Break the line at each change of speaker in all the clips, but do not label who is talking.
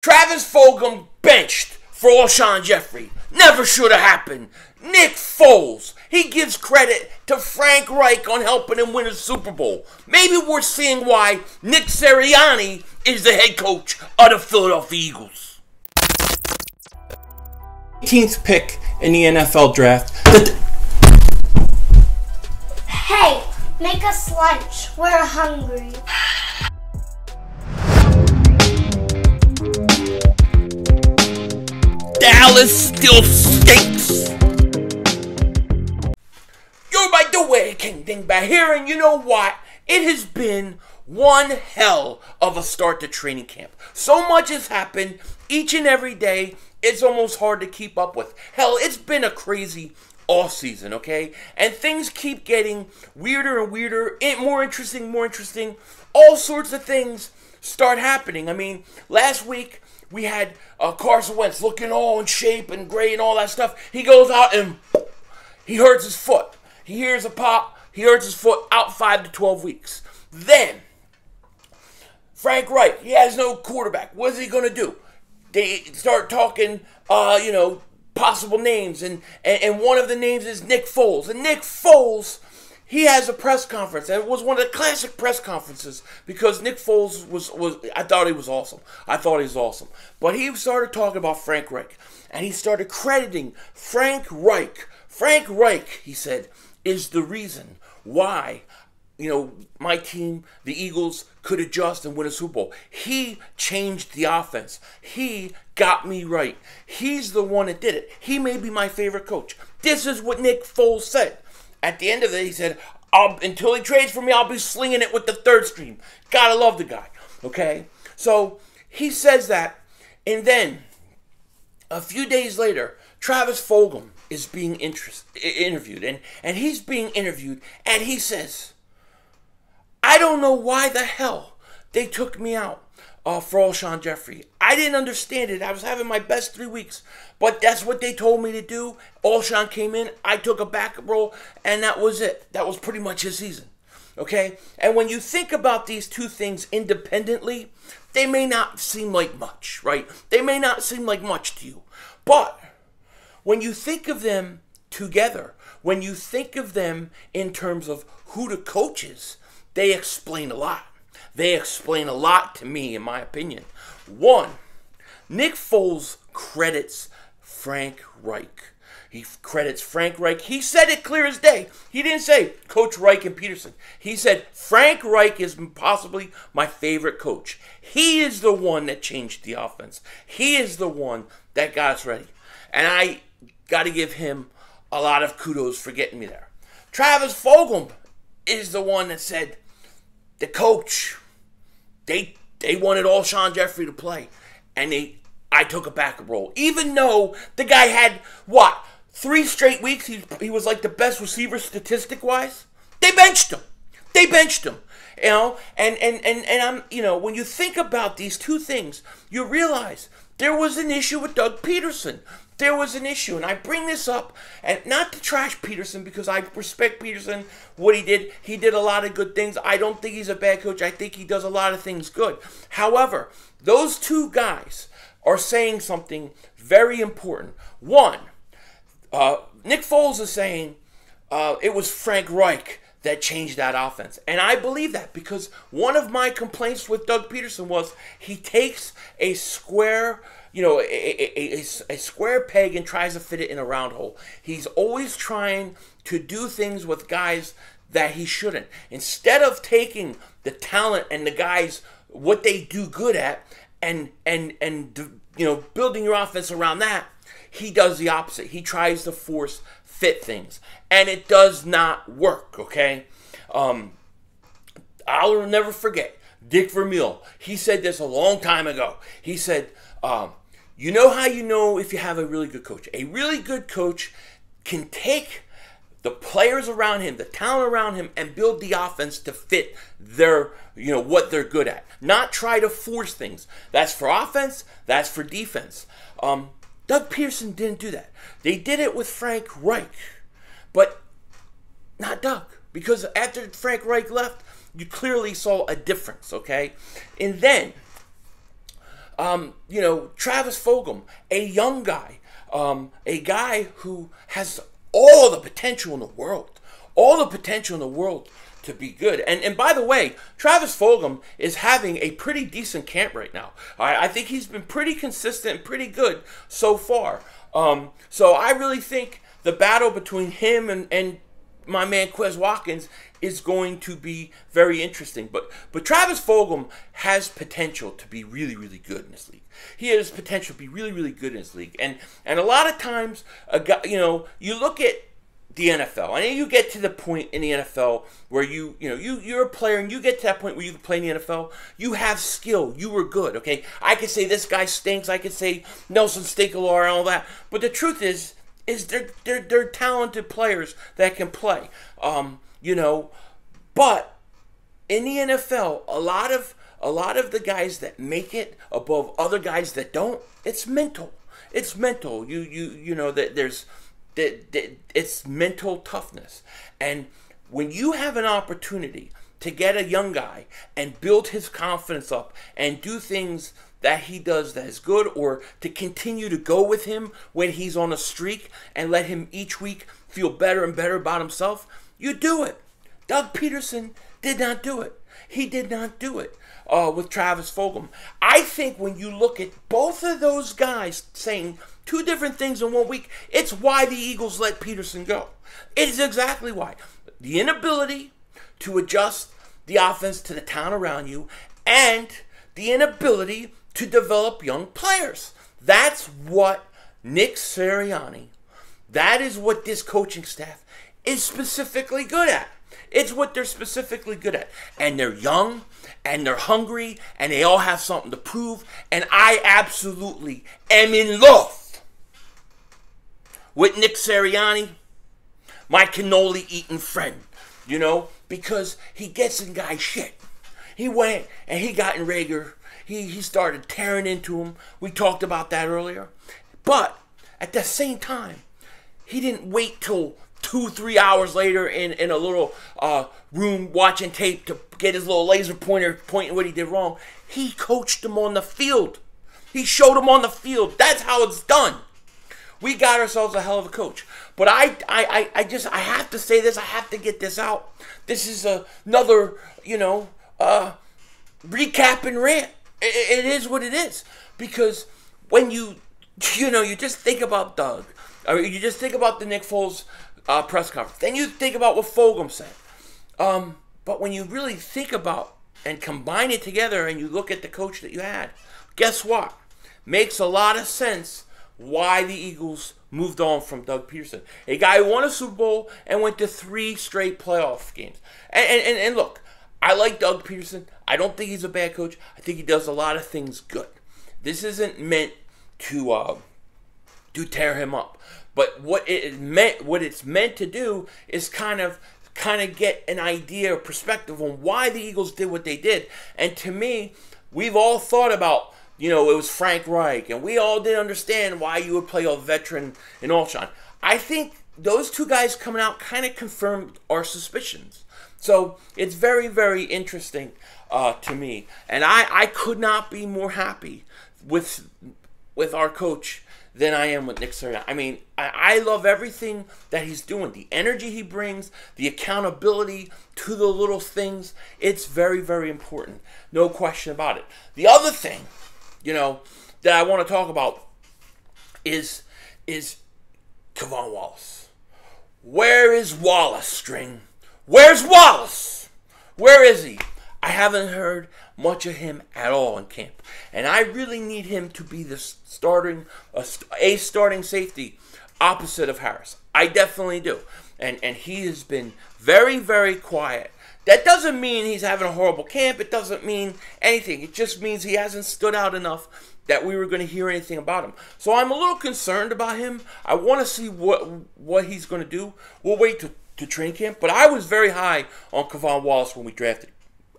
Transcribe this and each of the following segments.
Travis Fulgham benched for Alshon Jeffrey. Never should have happened. Nick Foles, he gives credit to Frank Reich on helping him win a Super Bowl. Maybe we're seeing why Nick Sirianni is the head coach of the Philadelphia Eagles.
18th pick in the NFL draft.
Hey, make us lunch. We're hungry.
Dallas still stinks. Yo, by the way, King Dingbat here, and you know what? It has been one hell of a start to training camp. So much has happened each and every day, it's almost hard to keep up with. Hell, it's been a crazy off season, okay? And things keep getting weirder and weirder, more interesting. All sorts of things start happening. I mean, last week we had Carson Wentz looking all in shape and great and all that stuff. He goes out and he hurts his foot. He hears a pop. He hurts his foot, out 5 to 12 weeks. Then, Frank Reich, he has no quarterback. What is he going to do? They start talking, possible names. And one of the names is Nick Foles. And Nick Foles, he has a press conference. And it was one of the classic press conferences because Nick Foles was I thought he was awesome. But he started talking about Frank Reich. And he started crediting Frank Reich. Frank Reich, he said, is the reason why, my team, the Eagles, could adjust and win a Super Bowl. He changed the offense. He got me right. He's the one that did it. He may be my favorite coach. This is what Nick Foles said. At the end of it, he said, until he trades for me, I'll be slinging it with the third string. Gotta love the guy, okay? So he says that, and then a few days later, Travis Fulgham is being interviewed, and he's being interviewed, and he says, I don't know why the hell they took me out for Alshon Jeffrey. I didn't understand it. I was having my best 3 weeks, but that's what they told me to do. Alshon came in, I took a backup role, and that was it. That was pretty much his season, okay? And when you think about these two things independently, they may not seem like much, right? They may not seem like much to you, but when you think of them together, when you think of them in terms of who the coach is, they explain a lot. They explain a lot to me, in my opinion. One, Nick Foles credits Frank Reich. He credits Frank Reich. He said it clear as day. He didn't say Coach Reich and Peterson. He said Frank Reich is possibly my favorite coach. He is the one that changed the offense. He is the one that got us ready. And I got to give him a lot of kudos for getting me there. Travis Fulgham is the one that said the coach, they wanted Alshon Jeffrey to play, and I took a backup role. Even though the guy had, 3 straight weeks, he was like the best receiver statistic-wise. They benched him. And I'm, when you think about these two things, you realize there was an issue with Doug Peterson. There was an issue, and I bring this up, and not to trash Peterson, because I respect Peterson, what he did. He did a lot of good things. I don't think he's a bad coach. I think he does a lot of things good. However, those two guys are saying something very important. One, Nick Foles is saying it was Frank Reich that changed that offense. And I believe that because one of my complaints with Doug Peterson was he takes a square, a square peg and tries to fit it in a round hole. He's always trying to do things with guys that he shouldn't. Instead of taking the talent and the guys, what they do good at, and building your offense around that, he does the opposite. He tries to force fit things, and it does not work, okay? I'll never forget Dick Vermeil. He said this a long time ago. He said, you know how you know if you have a really good coach? A really good coach can take the players around him, the talent around him, and build the offense to fit their, what they're good at. Not try to force things. That's for offense. That's for defense. Doug Peterson didn't do that. They did it with Frank Reich, but not Doug. Because after Frank Reich left, you clearly saw a difference, okay? And then, Travis Fulgham, a young guy, a guy who has all the potential in the world, to be good. And by the way, Travis Fulgham is having a pretty decent camp right now. I think he's been pretty consistent and pretty good so far. So I really think the battle between him and my man Quez Watkins is going to be very interesting. But Travis Fulgham has potential to be really, really good in this league. He has potential to be really, really good in this league. And a lot of times, a guy, you look at the NFL, and you get to the point in the NFL where you're a player, and you get to that point where you can play in the NFL. You have skill. You were good. Okay, I could say this guy stinks. I could say Nelson Stinkalor and all that. But the truth is they're talented players that can play. But in the NFL, a lot of the guys that make it above other guys that don't, it's mental. It's mental. It's mental toughness. And when you have an opportunity to get a young guy and build his confidence up and do things that he does that is good, or to continue to go with him when he's on a streak and let him each week feel better and better about himself, you do it. Doug Peterson did not do it. He did not do it with Travis Fulgham. I think when you look at both of those guys saying two different things in 1 week, it's why the Eagles let Peterson go. It is exactly why. The inability to adjust the offense to the talent around you, and the inability to develop young players. That's what Nick Sirianni, that is what this coaching staff is specifically good at. It's what they're specifically good at. And they're young, and they're hungry, and they all have something to prove. And I absolutely am in love with Nick Sirianni, my cannoli-eating friend, because he gets in guys' shit. He went and he got in Rager. He started tearing into him. We talked about that earlier. But at the same time, he didn't wait till 2-3 hours later in a little room watching tape to get his little laser pointer pointing what he did wrong. He coached him on the field. He showed him on the field. That's how it's done. We got ourselves a hell of a coach. But I have to say this. I have to get this out. This is another, recap and rant. It is what it is. Because when you just think about Doug, or you just think about the Nick Foles press conference, then you think about what Fulgham said. But when you really think about and combine it together and you look at the coach that you had, guess what? Makes a lot of sense why the Eagles moved on from Doug Peterson. A guy who won a Super Bowl and went to 3 straight playoff games. And look, I like Doug Peterson. I don't think he's a bad coach. I think he does a lot of things good. This isn't meant to tear him up. But what it's meant to do is kind of get an idea or perspective on why the Eagles did what they did. And to me, we've all thought about, it was Frank Reich, and we all did understand why you would play a veteran in Alshon. I think those two guys coming out kind of confirmed our suspicions. So it's very, very interesting to me. And I could not be more happy with our coach than I am with Nick Sirianni. I mean, I love everything that he's doing. The energy he brings, the accountability to the little things. It's very, very important. No question about it. The other thing, that I want to talk about is Kevon Wallace. Where is Wallace, String? Where's Wallace? Where is he? I haven't heard much of him at all in camp. And I really need him to be the starting safety opposite of Harris. I definitely do. And he has been very, very quiet. That doesn't mean he's having a horrible camp. It doesn't mean anything. It just means he hasn't stood out enough that we were going to hear anything about him. So I'm a little concerned about him. I want to see what he's going to do. We'll wait to training camp. But I was very high on Kevon Wallace when we drafted him.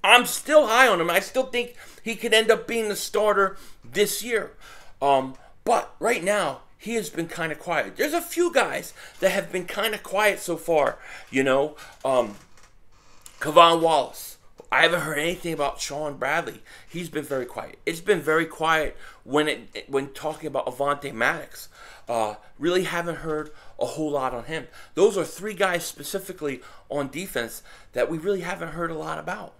I'm still high on him. I still think he could end up being the starter this year. But right now, he has been kind of quiet. There's a few guys that have been kind of quiet so far, Kevon Wallace. I haven't heard anything about Sean Bradley. He's been very quiet. It's been very quiet when talking about Avonte Maddox. Really haven't heard a whole lot on him. Those are three guys specifically on defense that we really haven't heard a lot about.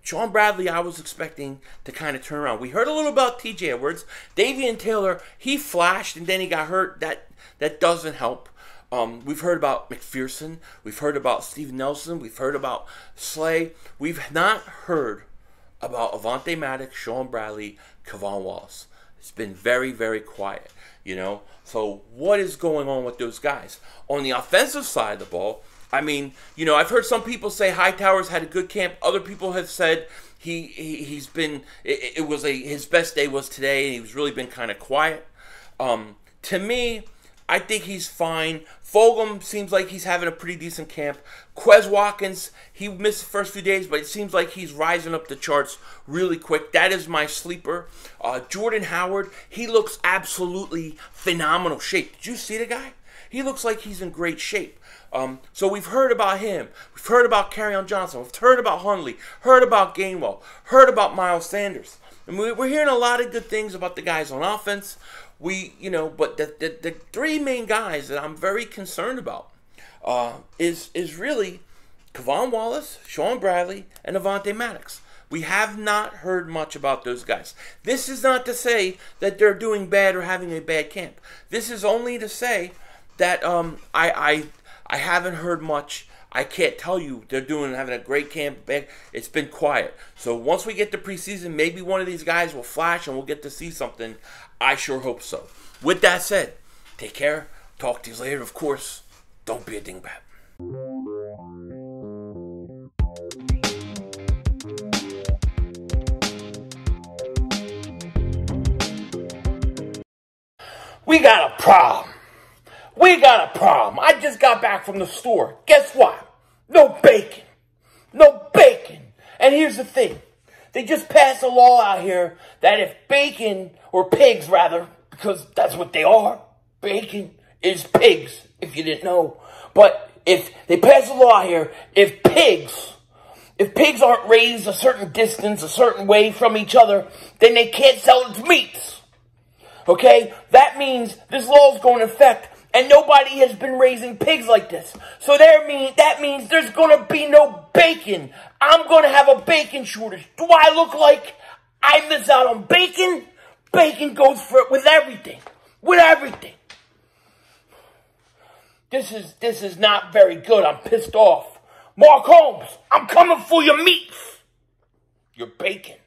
Sean Bradley, I was expecting to kind of turn around. We heard a little about T.J. Edwards. Davian Taylor, he flashed and then he got hurt. That doesn't help. We've heard about McPherson. We've heard about Steve Nelson. We've heard about Slay. We've not heard about Avonte Maddox, Sean Bradley, Kevon Wallace. It's been very, very quiet, you know. So what is going on with those guys? On the offensive side of the ball, I mean, you know, I've heard some people say Hightower's had a good camp. Other people have said he's been, his best day was today, and he's really been kind of quiet. To me, I think he's fine. Fulgham seems like he's having a pretty decent camp. Quez Watkins, he missed the first few days, but it seems like he's rising up the charts really quick. That is my sleeper. Jordan Howard, he looks absolutely phenomenal shape. Did you see the guy? He looks like he's in great shape. So we've heard about him. We've heard about Kerryon Johnson. We've heard about Hundley. Heard about Gainwell. Heard about Miles Sanders. And we're hearing a lot of good things about the guys on offense. But the three main guys that I'm very concerned about is really Kevon Wallace, Sean Bradley, and Avonte Maddox. We have not heard much about those guys. This is not to say that they're doing bad or having a bad camp. This is only to say that I haven't heard much. I can't tell you they're having a great camp. It's been quiet. So once we get to preseason, maybe one of these guys will flash and we'll get to see something. I sure hope so. With that said, take care. Talk to you later. Of course, don't be a dingbat. We got a problem. We got a problem. I just got back from the store. Guess what? No bacon. No bacon. And here's the thing. They just passed a law out here that if bacon, or pigs rather, because that's what they are. Bacon is pigs, if you didn't know. But if they pass a law here, if pigs aren't raised a certain distance, a certain way from each other, then they can't sell its meats. Okay? That means this law is going to effect. And nobody has been raising pigs like this. So that means there's going to be no bacon. I'm going to have a bacon shortage. Do I look like I miss out on bacon? Bacon goes for it with everything. With everything. This is not very good. I'm pissed off. Mark Holmes, I'm coming for your meats. Your bacon.